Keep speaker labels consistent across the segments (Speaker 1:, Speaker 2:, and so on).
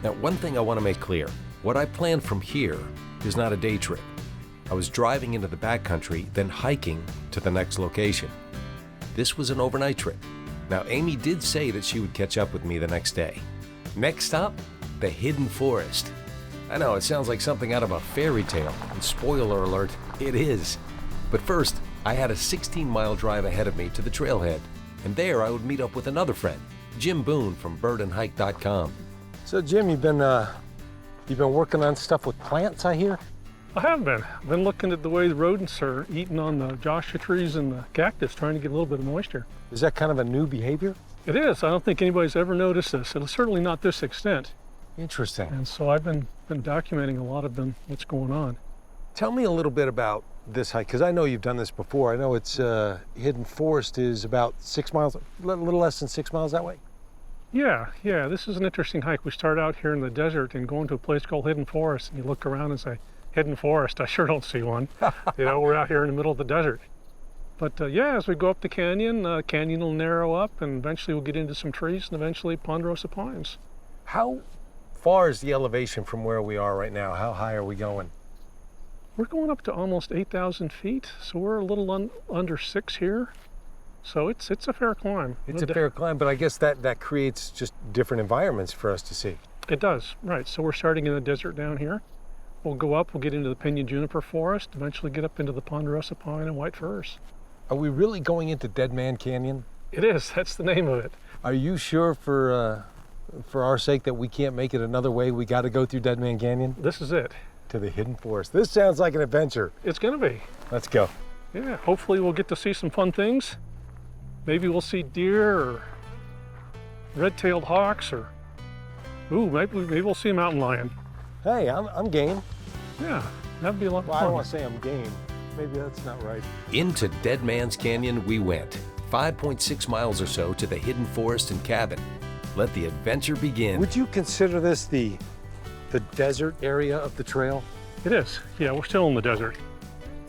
Speaker 1: Now, one thing I want to make clear, what I planned from here is not a day trip. I was driving into the backcountry, then hiking to the next location. This was an overnight trip. Now, Amy did say that she would catch up with me the next day. Next stop, the Hidden Forest. I know, it sounds like something out of a fairy tale, and spoiler alert, it is. But first, I had a 16-mile drive ahead of me to the trailhead, and there I would meet up with another friend, Jim Boone from birdandhike.com.
Speaker 2: So Jim, you've been working on stuff with plants, I hear?
Speaker 3: I have been. I've been looking at the way the rodents are eating on the joshua trees and the cactus, trying to get a little bit of moisture.
Speaker 2: Is that kind of a new behavior?
Speaker 3: It is. I don't think anybody's ever noticed this. It's certainly not this extent.
Speaker 2: Interesting.
Speaker 3: And so I've been documenting a lot of what's going on.
Speaker 2: Tell me a little bit about this hike, because I know you've done this before. I know it's Hidden Forest is about 6 miles, a little less than 6 miles that way.
Speaker 3: Yeah, this is an interesting hike. We start out here in the desert and go into a place called Hidden Forest, and you look around and say, Hidden Forest, I sure don't see one. We're out here in the middle of the desert. But as we go up the canyon, canyon will narrow up, and eventually we'll get into some trees, and eventually ponderosa pines.
Speaker 2: How far is the elevation from where we are right now? How high are we going?
Speaker 3: We're going up to almost 8,000 feet, so we're a little under 6 here. So it's a fair climb.
Speaker 2: It's a fair climb, but I guess that creates just different environments for us to see.
Speaker 3: It does, right. So we're starting in the desert down here. We'll go up, we'll get into the Pinyon juniper forest, eventually get up into the ponderosa pine and white firs.
Speaker 2: Are we really going into Deadman Canyon?
Speaker 3: It is, that's the name of it.
Speaker 2: Are you sure for our sake that we can't make it another way? We got to go through Deadman Canyon?
Speaker 3: This is it.
Speaker 2: To the Hidden Forest. This sounds like an adventure.
Speaker 3: It's gonna be.
Speaker 2: Let's go.
Speaker 3: Yeah, hopefully we'll get to see some fun things. Maybe we'll see deer or red-tailed hawks, or maybe we'll see a mountain lion.
Speaker 2: Hey, I'm game.
Speaker 3: Yeah, that'd be a lot of fun.
Speaker 2: I don't want to say I'm game. Maybe that's not right.
Speaker 1: Into Deadman's Canyon we went, 5.6 miles or so to the Hidden Forest and cabin. Let the adventure begin.
Speaker 2: Would you consider this the desert area of the trail?
Speaker 3: It is. Yeah, we're still in the desert.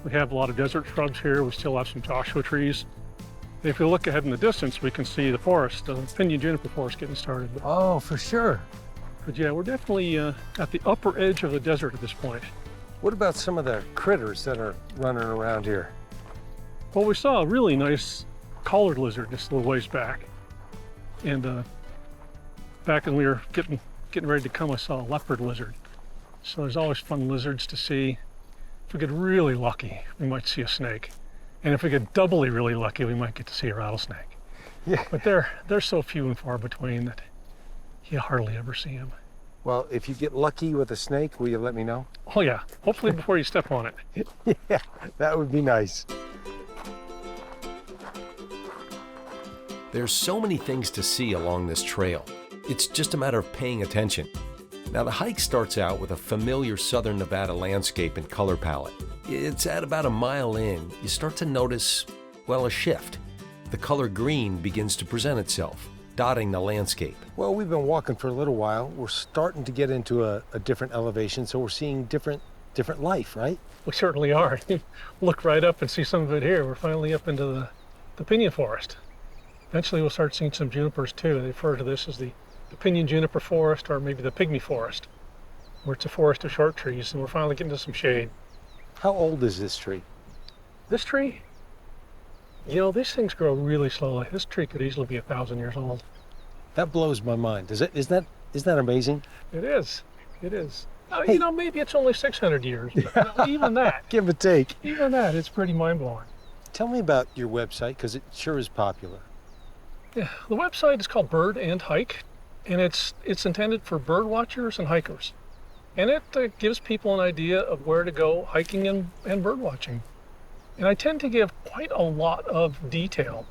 Speaker 3: We have a lot of desert shrubs here. We still have some joshua trees. If we look ahead in the distance, we can see the forest, the Pinyon juniper forest getting started.
Speaker 2: Oh, for sure.
Speaker 3: But yeah, we're definitely at the upper edge of the desert at this point.
Speaker 2: What about some of the critters that are running around here?
Speaker 3: Well, we saw a really nice collared lizard just a little ways back. And back when we were getting ready to come, I saw a leopard lizard. So there's always fun lizards to see. If we get really lucky, we might see a snake. And if we get doubly really lucky, we might get to see a rattlesnake.
Speaker 2: Yeah.
Speaker 3: But they're so few and far between that you hardly ever see them.
Speaker 2: Well, if you get lucky with a snake, will you let me know?
Speaker 3: Oh yeah, hopefully before you step on it.
Speaker 2: Yeah, that would be nice.
Speaker 1: There's so many things to see along this trail. It's just a matter of paying attention. Now, the hike starts out with a familiar southern Nevada landscape and color palette. It's at about a mile in, you start to notice, well, a shift. The color green begins to present itself, dotting the landscape.
Speaker 2: Well, we've been walking for a little while. We're starting to get into a different elevation, so we're seeing different life, right?
Speaker 3: We certainly are. Look right up and see some of it here. We're finally up into the Pinyon forest. Eventually we'll start seeing some junipers too. They refer to this as the Pinyon juniper forest, or maybe the pygmy forest, where it's a forest of short trees, and we're finally getting to some shade.
Speaker 2: How old is this tree?
Speaker 3: This tree? You know, these things grow really slowly. This tree could easily be 1,000 years old.
Speaker 2: That blows my mind. Is that amazing?
Speaker 3: It is. It is.
Speaker 2: Hey.
Speaker 3: You know, maybe it's only 600 years, but you know, even that.
Speaker 2: Give or take.
Speaker 3: Even that, it's pretty mind-blowing.
Speaker 2: Tell me about your website, because it sure is popular.
Speaker 3: Yeah, the website is called Bird and Hike, and it's intended for bird watchers and hikers. And it gives people an idea of where to go hiking and bird watching. And I tend to give quite a lot of detail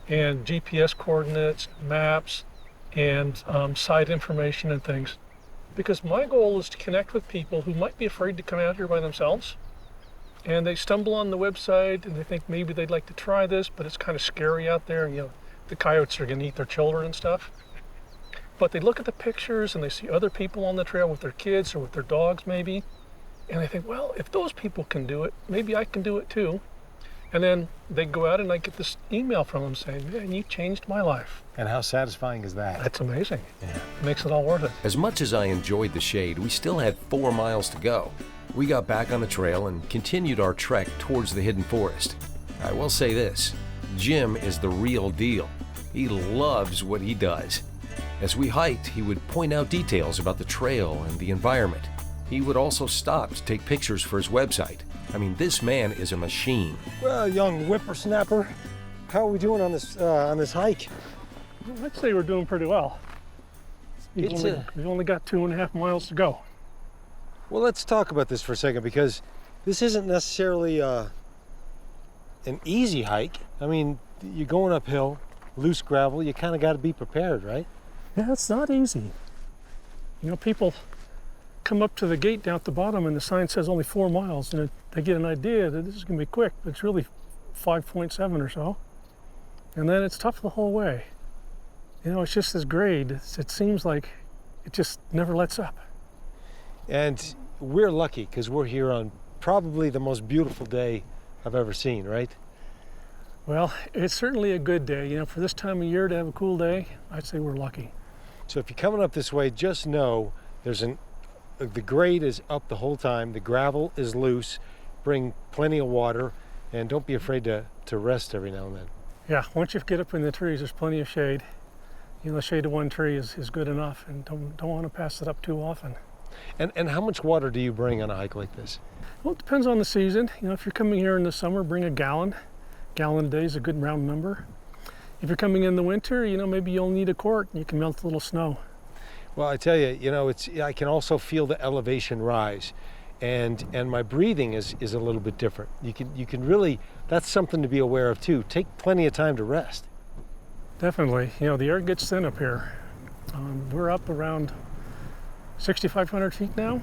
Speaker 3: and GPS coordinates, maps, and site information and things. Because my goal is to connect with people who might be afraid to come out here by themselves. And they stumble on the website and they think maybe they'd like to try this, but it's kind of scary out there. You know, the coyotes are going to eat their children and stuff. But they look at the pictures and they see other people on the trail with their kids or with their dogs maybe. And they think, well, if those people can do it, maybe I can do it too. And then they go out and I get this email from them saying, man, you changed my life.
Speaker 2: And how satisfying is that?
Speaker 3: That's amazing.
Speaker 2: Yeah.
Speaker 3: It makes it all worth it.
Speaker 1: As much as I enjoyed the shade, we still had 4 miles to go. We got back on the trail and continued our trek towards the hidden forest. I will say this, Jim is the real deal. He loves what he does. As we hiked, he would point out details about the trail and the environment. He would also stop to take pictures for his website. I mean, this man is a machine.
Speaker 2: Well, young whippersnapper, how are we doing on this hike?
Speaker 3: Well, I'd say we're doing pretty well. We've only got 2.5 miles to go.
Speaker 2: Well, let's talk about this for a second, because this isn't necessarily an easy hike. I mean, you're going uphill, loose gravel, you kind of got to be prepared, right?
Speaker 3: Yeah, it's not easy. You know, people come up to the gate down at the bottom and the sign says only 4 miles, and they get an idea that this is going to be quick, but it's really 5.7 or so. And then it's tough the whole way. You know, it's just this grade. It seems like it just never lets up.
Speaker 2: And we're lucky because we're here on probably the most beautiful day I've ever seen, right?
Speaker 3: Well, it's certainly a good day. You know, for this time of year to have a cool day, I'd say we're lucky.
Speaker 2: So if you're coming up this way, just know the grade is up the whole time, the gravel is loose, bring plenty of water, and don't be afraid to rest every now and then.
Speaker 3: Yeah, once you get up in the trees, there's plenty of shade. You know, the shade of one tree is good enough, and don't want to pass it up too often.
Speaker 2: And how much water do you bring on a hike like this?
Speaker 3: Well, it depends on the season. You know, if you're coming here in the summer, bring a gallon. Gallon a day is a good round number. If you're coming in the winter, you know, maybe you'll need a quart and you can melt a little snow.
Speaker 2: Well, I tell you, you know, I can also feel the elevation rise, and my breathing is a little bit different. You can really, that's something to be aware of too. Take plenty of time to rest.
Speaker 3: Definitely. You know, the air gets thin up here. We're up around 6,500 feet now,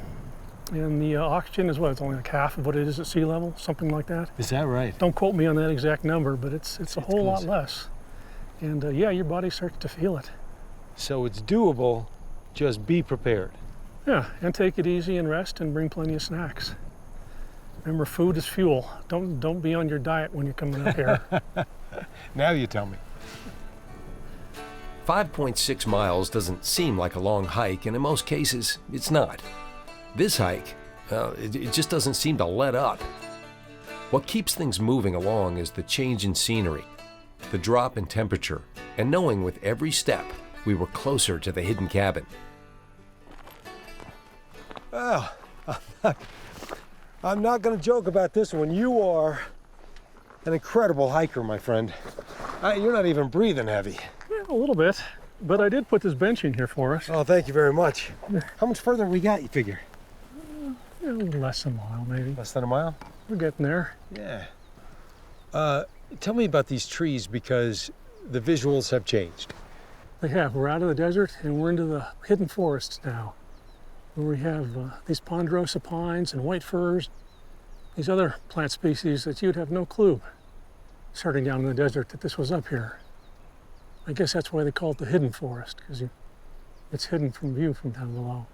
Speaker 3: and the oxygen is what? It's only like half of what it is at sea level, something like that.
Speaker 2: Is that right?
Speaker 3: Don't quote me on that exact number, but it's a whole lot less. And yeah, your body starts to feel it.
Speaker 2: So it's doable, just be prepared.
Speaker 3: Yeah, and take it easy and rest and bring plenty of snacks. Remember, food is fuel. Don't be on your diet when you're coming up here.
Speaker 2: Now you tell me.
Speaker 1: 5.6 miles doesn't seem like a long hike, and in most cases, it's not. This hike, it just doesn't seem to let up. What keeps things moving along is the change in scenery, the drop in temperature, and knowing with every step we were closer to the hidden cabin.
Speaker 2: Well, I'm not going to joke about this one. You are an incredible hiker, my friend. You're not even breathing heavy.
Speaker 3: Yeah, a little bit, but I did put this bench in here for us.
Speaker 2: Oh, thank you very much. How much further we got, you figure?
Speaker 3: Yeah, a little less than a mile, maybe.
Speaker 2: Less than a mile?
Speaker 3: We're getting there.
Speaker 2: Yeah. Tell me about these trees, because the visuals have changed.
Speaker 3: They have. We're out of the desert and we're into the hidden forests now, where we have these ponderosa pines and white firs, these other plant species that you'd have no clue starting down in the desert that this was up here. I guess that's why they call it the hidden forest, because it's hidden from view from down below.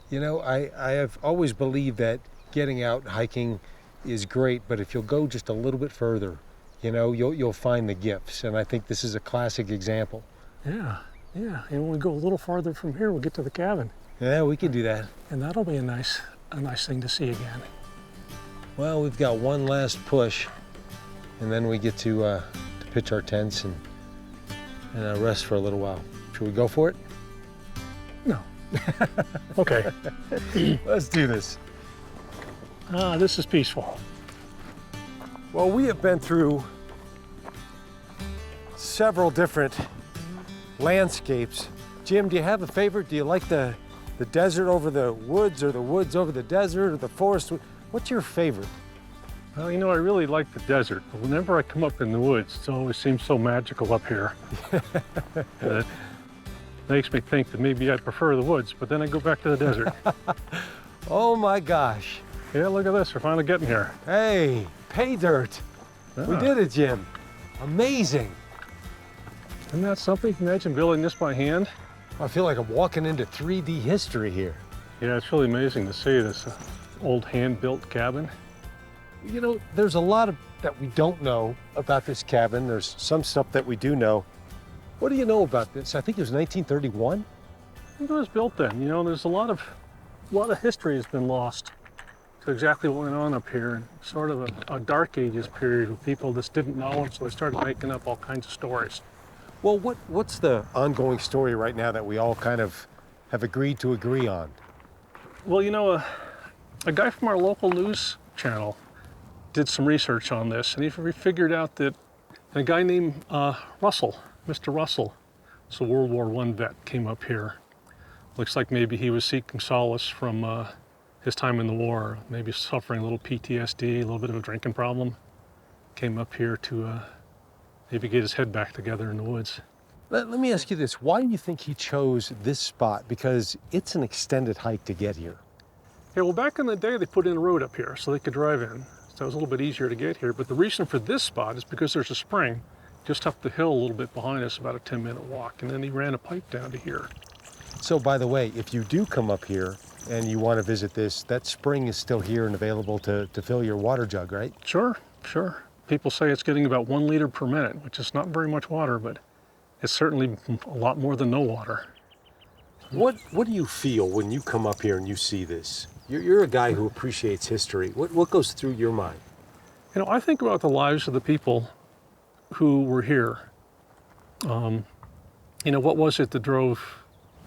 Speaker 2: You know, I have always believed that getting out hiking is great, but if you'll go just a little bit further, you know, you'll find the gifts, and I think this is a classic example.
Speaker 3: Yeah, and when we go a little farther from here, we'll get to the cabin.
Speaker 2: Yeah, we can do that.
Speaker 3: And that'll be a nice thing to see again.
Speaker 2: Well, we've got one last push, and then we get to pitch our tents and rest for a little while. Should we go for it?
Speaker 3: No. Okay.
Speaker 2: Let's do this.
Speaker 3: This is peaceful.
Speaker 2: Well, we have been through several different landscapes. Jim, do you have a favorite? Do you like the desert over the woods, or the woods over the desert, or the forest? What's your favorite?
Speaker 3: Well, you know, I really like the desert, but whenever I come up in the woods, it always seems so magical up here. It makes me think that maybe I prefer the woods, but then I go back to the desert.
Speaker 2: Oh my gosh.
Speaker 3: Yeah, look at this, we're finally getting here.
Speaker 2: Hey, pay dirt. We did it, Jim. Amazing.
Speaker 3: Isn't that something? Imagine building this by hand.
Speaker 2: I feel like I'm walking into 3D history here.
Speaker 3: Yeah, it's really amazing to see this old hand-built cabin.
Speaker 2: You know, there's a lot of that we don't know about this cabin. There's some stuff that we do know. What do you know about this? I think it was 1931.
Speaker 3: I think it was built then. You know, there's a lot of history has been lost to exactly what went on up here, and sort of a dark ages period where people just didn't know, and so they started making up all kinds of stories.
Speaker 2: Well, what's the ongoing story right now that we all kind of have agreed to agree on?
Speaker 3: Well, you know, a guy from our local news channel did some research on this, and he figured out that a guy named Russell, Mr. Russell, it's a World War I vet, came up here. Looks like maybe he was seeking solace from his time in the war, maybe suffering a little PTSD, a little bit of a drinking problem. Came up here to maybe get his head back together in the woods.
Speaker 2: Let me ask you this. Why do you think he chose this spot? Because it's an extended hike to get here.
Speaker 3: Yeah, well, back in the day, they put in a road up here so they could drive in. So it was a little bit easier to get here. But the reason for this spot is because there's a spring just up the hill a little bit behind us, about a 10-minute walk. And then he ran a pipe down to here.
Speaker 2: So, by the way, if you do come up here and you want to visit this, that spring is still here and available to fill your water jug, right?
Speaker 3: Sure, sure. People say it's getting about 1 liter per minute, which is not very much water, but it's certainly a lot more than no water.
Speaker 2: What do you feel when you come up here and you see this? You're a guy who appreciates history. What goes through your mind?
Speaker 3: You know, I think about the lives of the people who were here. You know, what was it that drove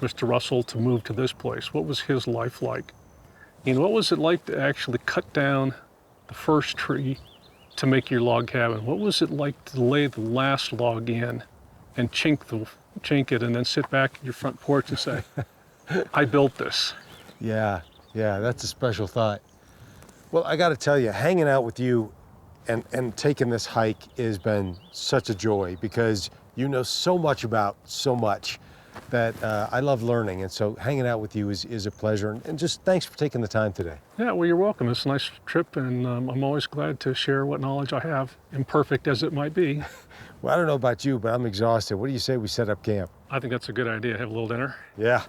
Speaker 3: Mr. Russell to move to this place? What was his life like? You know, what was it like to actually cut down the first tree to make your log cabin? What was it like to lay the last log in and chink it and then sit back at your front porch and say, I built this?
Speaker 2: Yeah, that's a special thought. Well, I got to tell you, hanging out with you and taking this hike has been such a joy, because you know so much about so much that I love learning. And so hanging out with you is a pleasure. And just thanks for taking the time today.
Speaker 3: Yeah, well, you're welcome. It's a nice trip, and I'm always glad to share what knowledge I have, imperfect as it might be.
Speaker 2: Well, I don't know about you, but I'm exhausted. What do you say we set up camp?
Speaker 3: I think that's a good idea. Have a little dinner.
Speaker 2: Yeah.